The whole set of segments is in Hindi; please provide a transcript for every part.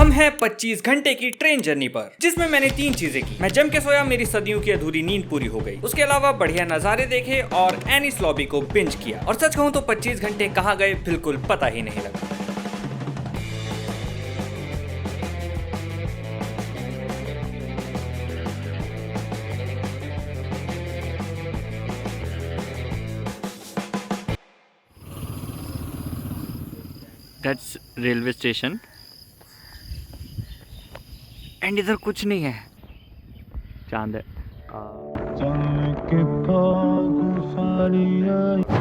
हम हैं 25 घंटे की ट्रेन जर्नी पर, जिसमें मैंने 3 चीजें की। मैं जम के सोया, मेरी सदियों की अधूरी नींद पूरी हो गई। उसके अलावा बढ़िया नजारे देखे और एनिस लॉबी को बिंज किया। और सच कहूं तो 25 घंटे कहाँ गए बिल्कुल पता ही नहीं लगा। That's रेलवे स्टेशन एंड इधर कुछ नहीं है, चांद है।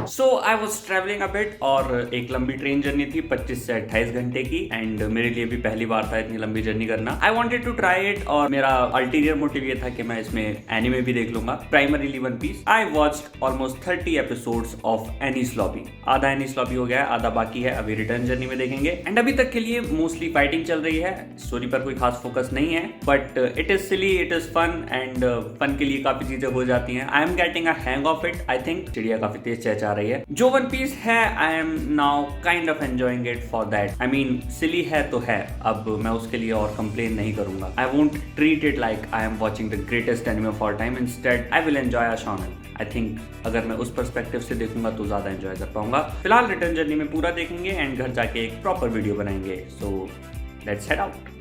So I was travelling a bit और एक लंबी ट्रेन जर्नी थी 25 से 28 घंटे की एंड मेरे लिए भी पहली बार था इतनी लंबी जर्नी करना। I wanted to try it और मेरा अल्टीरियर मोटिव ये था कि मैं इसमें एनिमे भी देख लूंगा, primarily One Piece. I watched almost 30 episodes of Enies Lobby. आधा एनिस लॉबी हो गया, आधा बाकी है, अभी रिटर्न जर्नी में देखेंगे। एंड अभी तक के लिए मोस्टली फाइटिंग चल रही है, स्टोरी पर कोई खास फोकस नहीं है, but it is silly, it is fun and fun के लिए काफी चीजें हो जाती हैं। I am getting a hang of it. I think चिड़िया काफी तेज चहचहा रही है। जो वन पीस है I am now kind of enjoying it for that. I mean silly है तो है, अब मैं उसके लिए और कंप्लेन नहीं करूंगा। I won't treat it like I am watching the greatest anime of all time. Instead I will enjoy a shonen. I think अगर मैं उस पर्सपेक्टिव से देखूंगा तो ज्यादा एंजॉय कर पाऊंगा। फिलहाल रिटर्न जर्नी में पूरा देखेंगे एंड घर जाके एक प्रॉपर वीडियो बनाएंगे। So let's head out.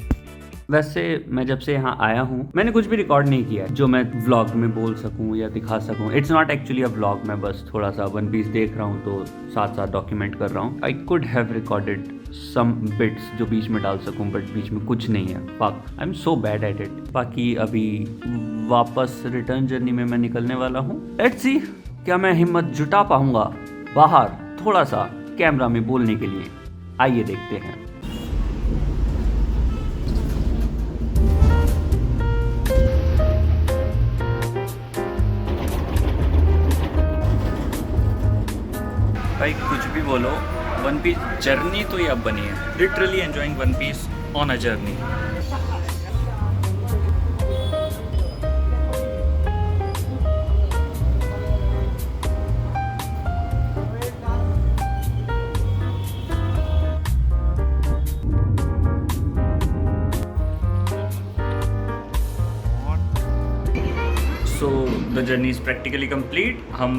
वैसे मैं जब से यहाँ आया हूँ मैंने कुछ भी रिकॉर्ड नहीं किया जो मैं व्लॉग में बोल सकूँ या दिखा सकूँ। It's not actually a vlog, मैं बस थोड़ा सा वन पीस देख रहा हूँ तो साथ साथ डॉक्यूमेंट कर रहा हूँ। I could have recorded some bits जो बीच में डाल सकूँ, बट बीच में कुछ नहीं है। Fuck, I am so bad at it. बाकी अभी वापस रिटर्न जर्नी में मैं निकलने वाला हूँ। लेट्स सी क्या मैं हिम्मत जुटा पाऊंगा बाहर थोड़ा सा कैमरा में बोलने के लिए। आइए देखते हैं। भाई कुछ भी बोलो, वन पीस जर्नी तो ये अब बनी है। Literally enjoying One Piece on a journey. So the journey is practically complete. Hmm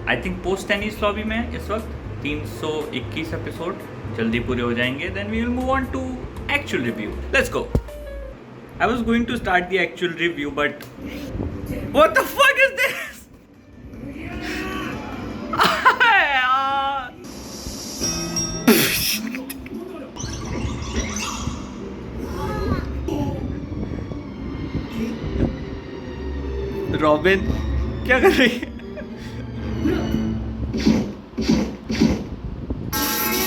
I think post Enies Lobby में इस वक्त 321 एपिसोड जल्दी पूरे हो जाएंगे। Then we will move on to actual review. Let's go. I was going to start the actual review but what the fuck is this? Robin क्या कर रही है?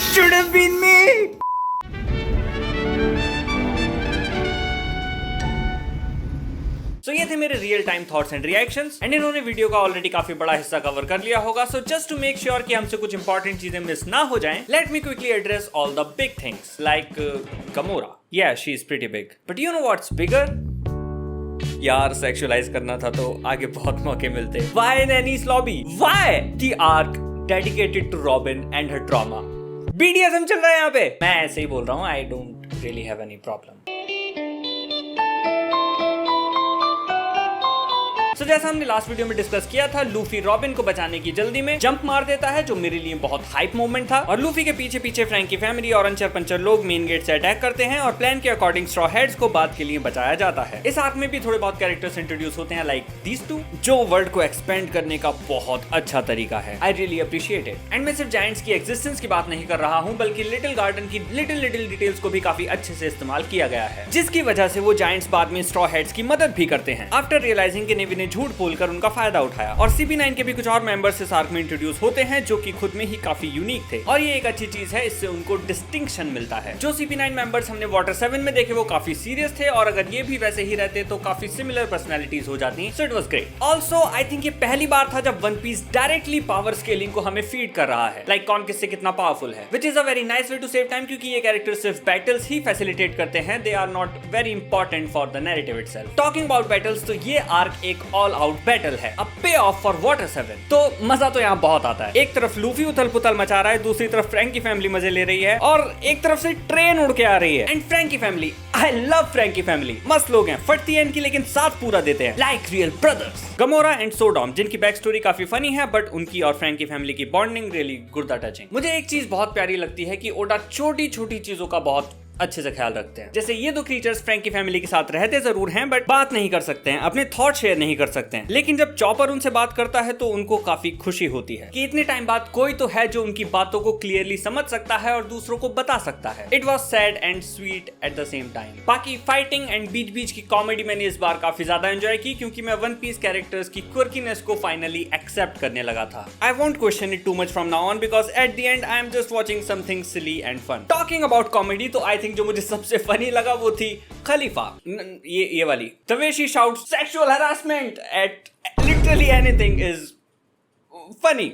Should have been me. So ये थे मेरे real time thoughts and reactions and इन्होंने वीडियो का ऑलरेडी काफी बड़ा हिस्सा कवर कर लिया होगा। So just to make sure कि हमसे कुछ इंपॉर्टेंट चीजें मिस ना हो जाएं, let me quickly address all the big things like Gamora. Yeah, she is pretty big. But you know what's bigger? यार सेक्सुअलाइज करना था तो आगे बहुत मौके मिलते। Why in Annie's lobby? Why the arc dedicated to Robin and her trauma? BDSM चल रहा है यहाँ पे। मैं ऐसे ही बोल रहा हूँ, I don't really have any problem. So, जैसा हमने लास्ट वीडियो में डिस्कस किया था, लूफी रॉबिन को बचाने की जल्दी में जंप मार देता है, जो मेरे लिए बहुत हाइप मोमेंट था। और लूफी के पीछे पीछे फ्रैंकी फैमिली और अंचर पंचर लोग मेन गेट से अटैक करते हैं और प्लान के अकॉर्डिंग स्ट्रॉ हेड्स को बाद के लिए बचाया जाता है। इस आर्क में भी थोड़े बहुत कैरेक्टर्स इंट्रोड्यूस होते हैं लाइक दीस टू, जो वर्ल्ड को एक्सपेंड करने का बहुत अच्छा तरीका है। I really appreciate it. And मैं सिर्फ जायंट्स की एग्जिस्टेंस की बात नहीं कर रहा हूँ, बल्कि लिटिल गार्डन की लिटिल डिटेल्स को भी काफी अच्छे से इस्तेमाल किया गया है, जिसकी वजह से वो जायंट्स बाद में स्ट्रॉ हेड्स की मदद भी करते हैं आफ्टर रियलाइजिंग कि नेवी ने झूठ बोलकर उनका फायदा उठाया। और CP9 के भी कुछ और मेंबर्स इस आर्क में इंट्रोड्यूस होते हैं जो कि खुद में ही काफी यूनिक थे और ये एक अच्छी चीज है, इससे उनको डिस्टिंक्शन मिलता है। जो CP9 मेंबर्स हमने वाटर 7 में देखे वो काफी सीरियस थे और अगर ये भी वैसे ही रहते तो काफी सिमिलर पर्सनैलिटीज हो जाती। So it was great. Also I think ये पहली बार था जब One Piece directly power scaling को हमें फीड कर रहा है, लाइक कौन किससे कितना पावरफुल है, which is a very nice way to save time, क्योंकि ये कैरेक्टर सिर्फ बैटल्स ही फैसिलिटेट करते हैं, they are not very important for the narrative itself. Talking about battles, तो ये आर्क एक ऑल आउट बैटल है, अ पे ऑफ फॉर वाटर 7। तो मजा तो यहाँ बहुत आता है। एक तरफ लूफी उथल पुथल मचा रहा है, दूसरी तरफ फ्रैंकी फैमिली मजे ले रही है और एक तरफ से ट्रेन उड़ के आ रही है। And Franky family, I love Franky family, मस्त लोग हैं, फटती है इनकी लेकिन साथ पूरा देते हैं, like real brothers. Gomorrah and Sodom, जिनकी बैक स्टोरी काफी फनी है, बट उनकी और फ्रैंकी फैमिली की बॉन्डिंग रियली गुर्दा टचिंग। मुझे एक चीज बहुत प्यारी लगती है कि ओडा छोटी छोटी चीजों का बहुत अच्छे से ख्याल रखते हैं। जैसे ये दो क्रीचर्स फ्रैंकी फैमिली के साथ रहते जरूर हैं, बट बात नहीं कर सकते हैं, अपने थॉट शेयर नहीं कर सकते हैं। लेकिन जब चॉपर उनसे बात करता है तो उनको काफी खुशी होती है कि इतने टाइम बाद कोई तो है जो उनकी बातों को क्लियरली समझ सकता है और दूसरों को बता सकता है। It was sad and sweet at the same time. बाकी फाइटिंग एंड बीच बीच की कॉमेडी मैंने इस बार काफी ज्यादा एंजॉय की, क्योंकि मैं वन पीस कैरेक्टर्स की क्वर्कीनेस को फाइनली एक्सेप्ट करने लगा था। I won't question it too much from now on, because at the end I am just watching something silly and fun. Talking about comedy, तो आई थिंक जो मुझे सबसे फनी लगा वो थी खलीफा, ये वाली, the way she shouts sexual harassment eight literally anything is funny.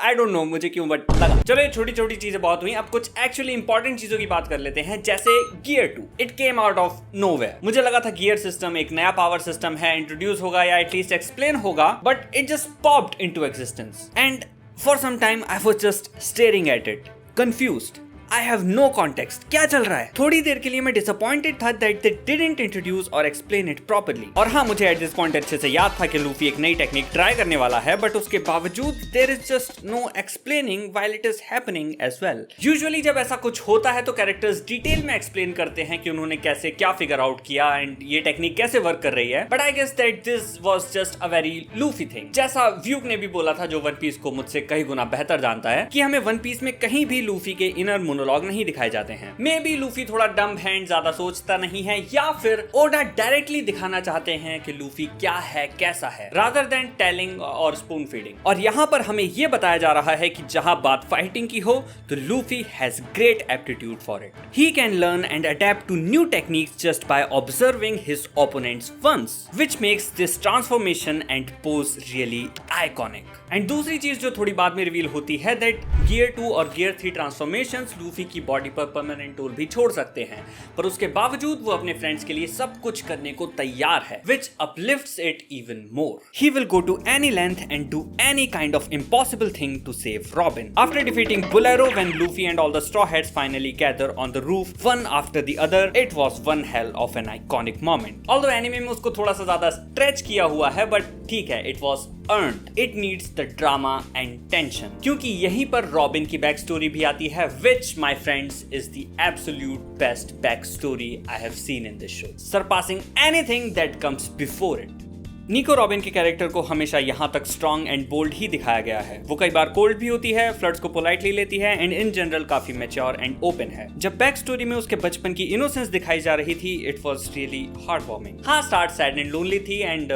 I don't know मुझे क्यों, बट लगा। चलो ये छोटी छोटी चीजें बहुत हुई, अब कुछ एक्चुअली इंपॉर्टेंट चीजों की बात कर लेते हैं, जैसे gear 2। It came out of nowhere. मुझे लगा था गियर सिस्टम एक नया पावर सिस्टम है, इंट्रोड्यूस होगा या एटलीस्ट एक्सप्लेन होगा, but it just popped into existence and for some time I was just staring at it, confused. I have no context. क्या चल रहा है? थोड़ी देर के लिए मैं disappointed था that they didn't introduce or explain it properly. और हाँ, मुझे at this point अच्छे से याद था कि लूफी एक नई टेक्निक ट्राई करने वाला है, बट उसके बावजूद there is just no explaining while it is happening as well. Usually जब ऐसा कुछ होता है तो कैरेक्टर्स डिटेल में एक्सप्लेन करते हैं कि उन्होंने कैसे क्या फिगर आउट किया एंड ये टेक्निक कैसे वर्क कर रही है, but I guess that this was just a very Luffy thing. जैसा व्यूक ने भी बोला था, जो वन पीस को मुझसे कई गुना बेहतर जानता है, कि हमें वन पीस में कहीं भी लूफी के इनर मोनोलॉग नहीं दिखाए जाते हैं। मे बी लूफी थोड़ा डम है, ज्यादा सोचता नहीं है, या फिर ओडा डायरेक्टली दिखाना चाहते हैं कि लूफी क्या है, कैसा है, रादर देन टेलिंग और स्पून फीडिंग। और यहाँ पर हमें यह बताया जा रहा है कि जहां बात फाइटिंग की हो तो Luffy has great aptitude for it. He can learn and adapt to new techniques just by observing his opponents once, which makes this transformation and pose really iconic. And दूसरी चीज जो थोड़ी बाद में रिवील होती है, दैट गियर 2 और गियर 3 ट्रांसफॉर्मेशंस लूफी की बॉडी पर परमानेंट टूल भी छोड़ सकते हैं, पर उसके बावजूद वो अपने फ्रेंड्स के लिए सब कुछ करने को तैयार है, which uplifts it even more. He will go to any length and do any kind of impossible thing to save Robin. After defeating Bolero, when Luffy and all the Straw Hats finally gather on the roof, one after the other, it was one hell of an iconic moment. Although anime में उसको थोड़ा सा ज्यादा stretch किया हुआ है, but ठीक है, it was earned. It needs the drama and tension. क्योंकि यहीं पर रॉबिन की बैक स्टोरी भी आती है, which my friends is the absolute best backstory I have seen in this show, surpassing anything that comes before it. निको रॉबिन के कैरेक्टर को हमेशा यहाँ तक स्ट्रॉन्ग एंड बोल्ड ही दिखाया गया है। वो कई बार कोल्ड भी होती है, फ्लड्स को पोलाइटली लेती है एंड इन जनरल काफी मैच्योर एंड ओपन है। जब बैक स्टोरी में उसके बचपन की इनोसेंस दिखाई जा रही थी, it was really heart warming. हाँ, स्टार्ट सैड एंड लोनली थी एंड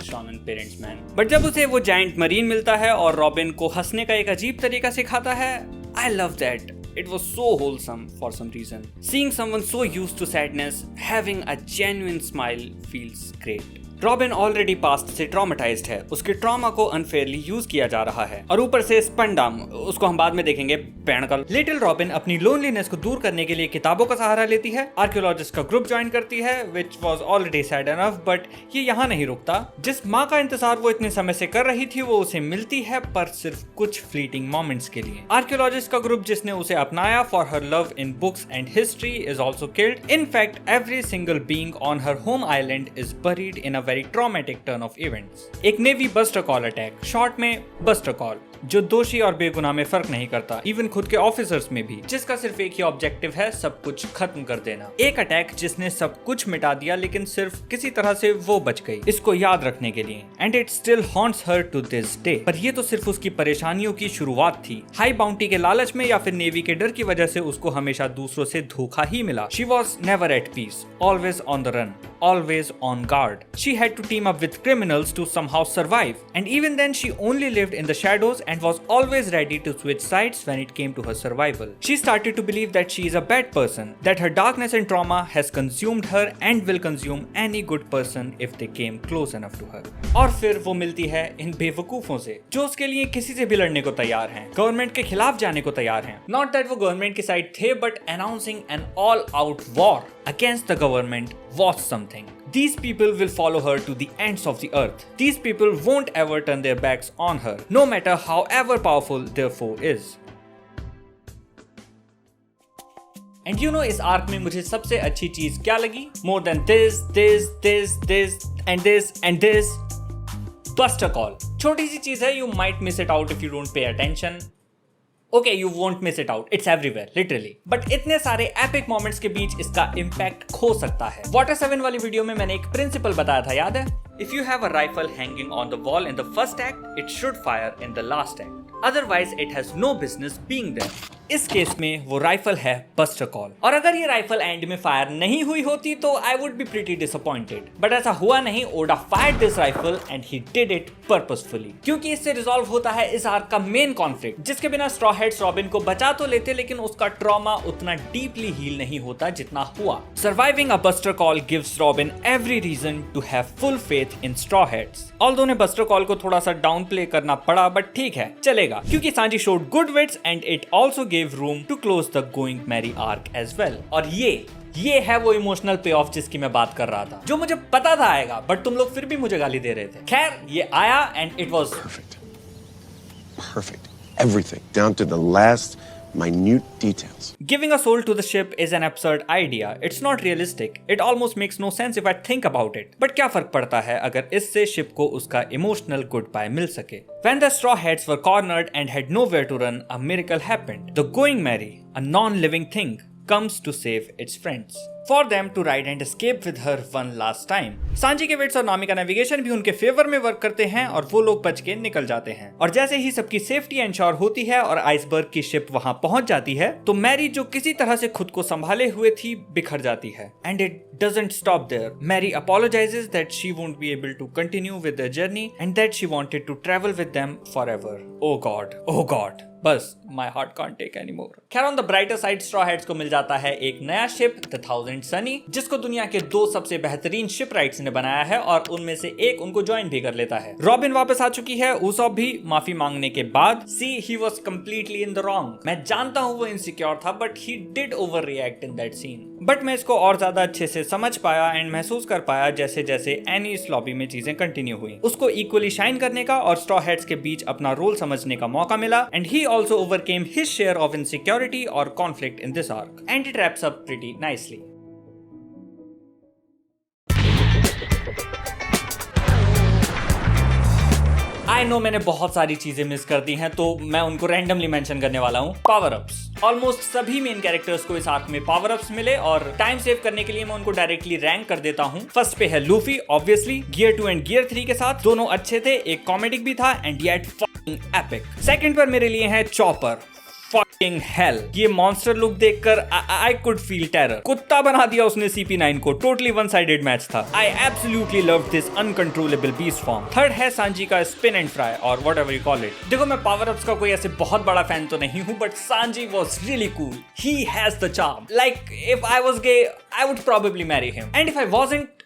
शॉनन पेरेंट्स मैन, बट जब उसे वो जायंट मरीन मिलता है और रॉबिन को हंसने का एक अजीब तरीका सिखाता है, I love that. It was so wholesome for some reason. Seeing someone so used to sadness, having a genuine smile feels great. Robin already past से ट्रॉमेटाइज्ड है, उसके ट्रॉमा को अनफेयरली यूज किया जा रहा है और ऊपर से स्पंडम, उसको हम बाद में देखेंगे, पैणकल। लिटिल रॉबिन अपनी लोनलीनेस को दूर करने के लिए किताबों का सहारा लेती है, आर्कियोलॉजिस्ट का ग्रुप ज्वाइन करती है, which was already sad enough, but ये यहाँ नहीं रुकता। जिस माँ का इंतजार वो इतने समय से कर रही थी वो उसे मिलती है, पर सिर्फ कुछ फ्लीटिंग मोमेंट्स के लिए। आर्कियोलॉजिस्ट का ग्रुप जिसने उसे अपनाया for her love in books and history is also killed. In fact every single being on her home island is buried in a very traumatic turn of events. एक Navy Buster Call attack, short में बस्टर कॉल, जो दोषी और बेगुनाह में फर्क नहीं करता, इवन खुद के ऑफिसर्स में भी, जिसका सिर्फ एक ही ऑब्जेक्टिव है, सब कुछ खत्म कर देना। एक अटैक जिसने सब कुछ मिटा दिया, लेकिन सिर्फ किसी तरह से वो बच गई, इसको याद रखने के लिए। And it still haunts her to this day. पर ये तो सिर्फ उसकी परेशानियों की शुरुआत थी। हाई बाउंटी के लालच में या फिर नेवी के डर की वजह से उसको हमेशा दूसरों से धोखा ही मिला। She was never at peace, always on the run, always on guard. She had to team up with criminals to somehow survive, and even then she only lived in the shadows and was always ready to switch sides when it came to her survival. She started to believe that she is a bad person, that her darkness and trauma has consumed her and will consume any good person if they came close enough to her. और फिर वो मिलती है इन बेवकूफों से, जो उसके लिए किसी से भी लड़ने को तैयार हैं, गवर्नमेंट के खिलाफ जाने को तैयार हैं। Not that वो गवर्नमेंट की साइड थे, but announcing an all-out war against the government was something. These people will follow her to the ends of the earth. These people won't ever turn their backs on her, no matter however powerful their foe is. And you know इस आर्क में मुझे सबसे अच्छी चीज क्या लगी? More than this and this. Buster Call. छोटी सी चीज है, you might miss it out if you don't pay attention. Okay, you won't miss it out. It's everywhere, literally. But इतने सारे epic moments के बीच इसका impact खो सकता है. Water 7 वाली वीडियो में मैंने एक प्रिंसिपल बताया था, याद है? If you have a rifle hanging on the wall in the first act, it should fire in the last act. Otherwise, it has no business being there. इस केस में वो राइफल है बस्टर कॉल, और अगर ये राइफल एंड में फायर नहीं हुई होती तो I would be pretty disappointed. But ऐसा हुआ नहीं. Oda fired this rifle and he did it purposefully, क्योंकि इससे रिजॉल्व होता है इस आर्क का मेन कॉन्फ्लिक्ट, जिसके बिना स्ट्रॉ हेड्स रॉबिन को बचा तो लेते, लेकिन उसका ट्रॉमा उतना डीपली हील नहीं होता जितना हुआ. Surviving a Buster Call gives Robin every reason to have full faith in Straw Hats. Although ने बस्टर कॉल को थोड़ा सा डाउन प्ले करना पड़ा, बट ठीक है, चलेगा, क्योंकि Sanji showed good wits and it also gave room to close the Going Merry arc as well. और ये है वो इमोशनल पे ऑफ जिसकी मैं बात कर रहा था, जो मुझे पता था आएगा, बट तुम लोग फिर भी मुझे गाली दे रहे थे. खैर, ये आया and it was perfect. Everything down to the last minute details. Giving a soul to the ship is an absurd idea. It's not realistic. It almost makes no sense if I think about it. But क्या फर्क पड़ता है अगर इससे शिप को उसका इमोशनल गुड बाय मिल सके. When the straw hats were cornered and had nowhere to run, a miracle happened. The Going Merry, a non-living thing, comes to save its friends. For them to ride and escape with her one last time. Sanji के विट्स और नामी का नेविगेशन भी उनके फेवर में वर्क करते हैं और वो लोग बच के निकल जाते हैं. और जैसे ही सबकी सेफ्टी एंश्योर होती है और आइसबर्ग की शिप वहां पहुंच जाती है, तो मैरी जो किसी तरह से खुद को संभाले हुए थी बिखर जाती है. And it doesn't stop there. Mary apologizes that she won't be able to continue with their journey and that she wanted to travel with them forever. Oh God. बस my heart can't take anymore. खैर, on the brighter side, Straw Hats को मिल जाता है एक नया शिप, The Thousand Sunny, जिसको दुनिया के 2 सबसे बेहतरीन शिपराइट्स ने बनाया है और उनमें से एक उनको ज्वाइन भी कर लेता है. रॉबिन वापस आ चुकी है, उसॉप भी, माफी मांगने के बाद. See, he was completely in the wrong. मैं जानता हूँ वो इनसिक्योर था, but he did overreact in that scene. But मैं इसको और ज्यादा अच्छे से समझ पाया एंड महसूस कर पाया जैसे जैसे एनी इस लॉबी में चीजें कंटिन्यू हुई. उसको इक्वली शाइन करने का और स्ट्रॉ हेड्स के बीच अपना रोल समझने का मौका मिला, and he also overcame his share of insecurity or conflict in this arc. And it wraps up pretty nicely. I know मैंने बहुत सारी चीजें मिस कर दी हैं, तो मैं उनको रैंडमली मेंशन करने वाला हूँ. Power ups. ऑलमोस्ट सभी मेन कैरेक्टर्स को इस आर्क में पावर अप्स मिले, और टाइम सेव करने के लिए मैं उनको डायरेक्टली रैंक कर देता हूँ. फर्स्ट पे है Luffy, obviously. Gear 2 and gear 3 के साथ दोनों अच्छे थे, एक कॉमेडिक भी था, and yet fucking epic. Second पर मेरे लिए है चॉपर. Fucking hell. ये मॉन्स्टर लुक देखकर I could feel terror. कुत्ता बना दिया उसने CP9 को. Totally one-sided मैच था. I absolutely loved this uncontrollable beast form. Third है सांजी का spin and fry और whatever you call it. देखो, मैं पावर अप्स का कोई ऐसे बहुत बड़ा फैन तो नहीं हूँ, but Sanji was really cool. He has the charm. Like if I was gay, I would probably marry him. And if I wasn't,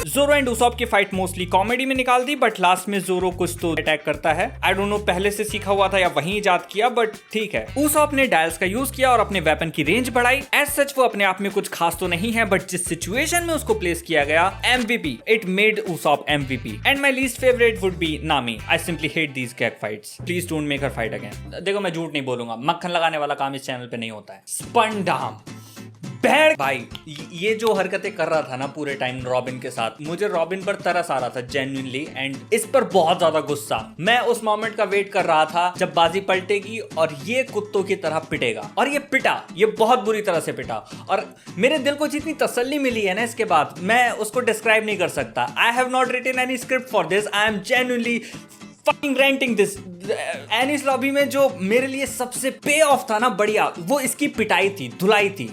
जोरो एंड उसॉप की फाइट मोस्टली कॉमेडी में निकाल दी, बट लास्ट में जोरो कुछ तो अटैक करता है. आई डोंट नो पहले से सीखा हुआ था या वहीं इजाद किया, बट ठीक है. उसॉप ने डायल्स का यूज किया और अपने वेपन की रेंज बढ़ाई. एज सच वो अपने आप में कुछ खास तो नहीं है, बट जिस सिचुएशन में उसको प्लेस किया गया, MVP. It made Usopp MVP. And my least favourite would be Nami. I simply hate these gag fights. Please don't make her fight again. देखो, मैं झूठ नहीं बोलूंगा, मक्खन लगाने वाला काम इस चैनल पे नहीं होता है. स्पंडाम बैड भाई, ये जो हरकतें कर रहा था ना पूरे टाइम रॉबिन के साथ, मुझे रॉबिन पर तरस आ रहा था जेन्युइनली, एंड इस पर बहुत ज्यादा गुस्सा. मैं उस मोमेंट का वेट कर रहा था जब बाजी पलटेगी और ये कुत्तों की तरह पिटेगा. और ये पिटा, ये बहुत बुरी तरह से पिटा, और मेरे दिल को जितनी तसल्ली मिली है ना इसके बाद, मैं उसको डिस्क्राइब नहीं कर सकता. I have not written any script for this. I am genuinely fucking ranting this. Enies Lobby में जो मेरे लिए सबसे पे ऑफ था ना बढ़िया, वो इसकी पिटाई थी, धुलाई थी.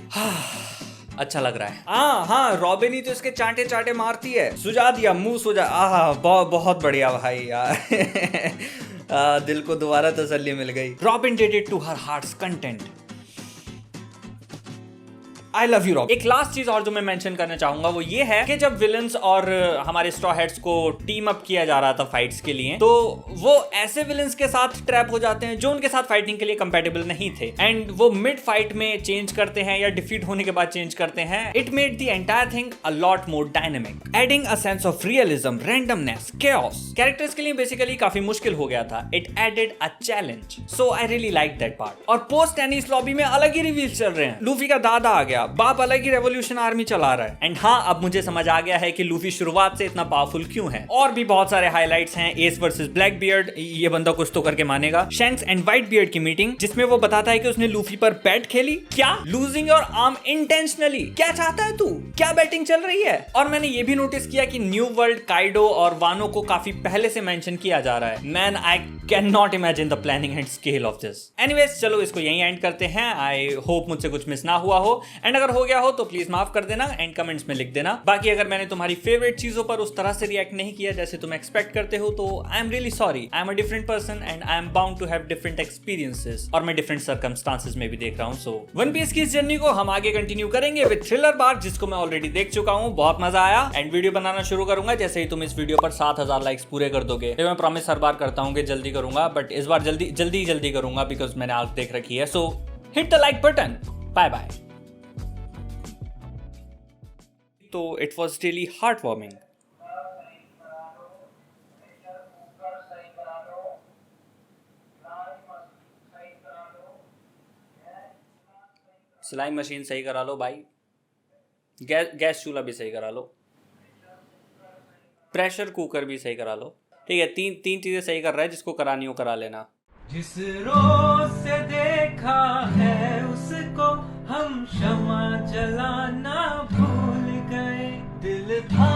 अच्छा लग रहा है. हाँ, रॉबिन ही तो इसके चांटे चांटे मारती है. सुझा दिया, मुंह सुझा. बहुत बढ़िया भाई यार. दिल को दोबारा तसल्ली मिल गई. Robin did it to her heart's content. I love you Rob. एक लास्ट चीज और जो मैं मेंशन करना चाहूंगा वो ये है कि जब विलन्स और हमारे स्ट्रॉ हैट्स को टीम अप किया जा रहा था फाइट्स के लिए, तो वो ऐसे विलन्स के साथ ट्रैप हो जाते हैं जो उनके साथ फाइटिंग के लिए कंपेटेबल नहीं थे, एंड वो मिड फाइट में चेंज करते हैं या डिफीट होने के बाद चेंज करते हैं। It made the entire thing a lot more dynamic, adding a sense of realism, randomness, chaos। Characters के लिए बेसिकली काफी मुश्किल हो गया था। It added a challenge, so I really like that part. और पोस्ट टेनिस लॉबी में अलग ही रिवील्स चल रहे हैं। लूफी का दादा आ गया, बाप अलग ही रेवोल्यूशन आर्मी चला रहा है। एंड हाँ, अब मुझे समझ आ गया है कि लूफी शुरुआत से इतना पावरफुल क्यों है। और भी बहुत सारे हाइलाइट्स हैं। एस वर्सेस ब्लैक बियर्ड, ये बंदा कुछ तो करके मानेगा। शैंक्स एंड व्हाइट बियर्ड की मीटिंग जिसमें वो बताता है कि उसने लूफी पर बैट खेली। क्या? Losing your arm intentionally? क्या चाहता है तू? क्या बैटिंग चल रही है? और मैंने ये भी नोटिस किया कि न्यू वर्ल्ड, काइडो और वानो को काफी पहले से मेंशन किया जा रहा है। Man, I can not imagine the planning and scale of this. Anyways, चलो इसको यहीं एंड करते हैं। आई होप मुझसे कुछ मिस ना हुआ हो, एंड अगर हो गया हो तो प्लीज माफ कर देना एंड कमेंट्स में लिख देना। बाकी अगर मैंने तुम्हारी फेवरेट चीजों पर उस तरह से रिएक्ट नहीं किया जैसे तुम एक्सपेक्ट करते हो, तो I am really sorry. I am a different person and I am bound to have different experiences, और मैं डिफरेंट सर्कमस्टांसेस में भी देख रहा हूं। सो वन पीस की इस जर्नी को हम आगे कंटिन्यू करेंगे विद थ्रिलर बार, जिसको मैं ऑलरेडी देख चुका हूं। बहुत मजा आया, एंड वीडियो बनाना शुरू करूंगा जैसे ही तुम इस वीडियो पर 7000 लाइक्स पूरे कर दोगे। तो मैं प्रॉमिस हर बार करता हूं कि जल्दी करूंगा, बट इस बार जल्दी करूंगा बिकॉज मैंने आग देख रखी है। So hit the like button. Bye bye. तो it was really heart warming. सिलाई मशीन सही करा लो भाई, गैस चूल्हा भी सही करा लो, प्रेशर कुकर भी सही करा लो। ठीक है, तीन चीजें सही कर रहा है, जिसको करानी हो करा लेना। जिस रोज से देखा है उसको हम क्षमा जलाना भूल गए, दिल था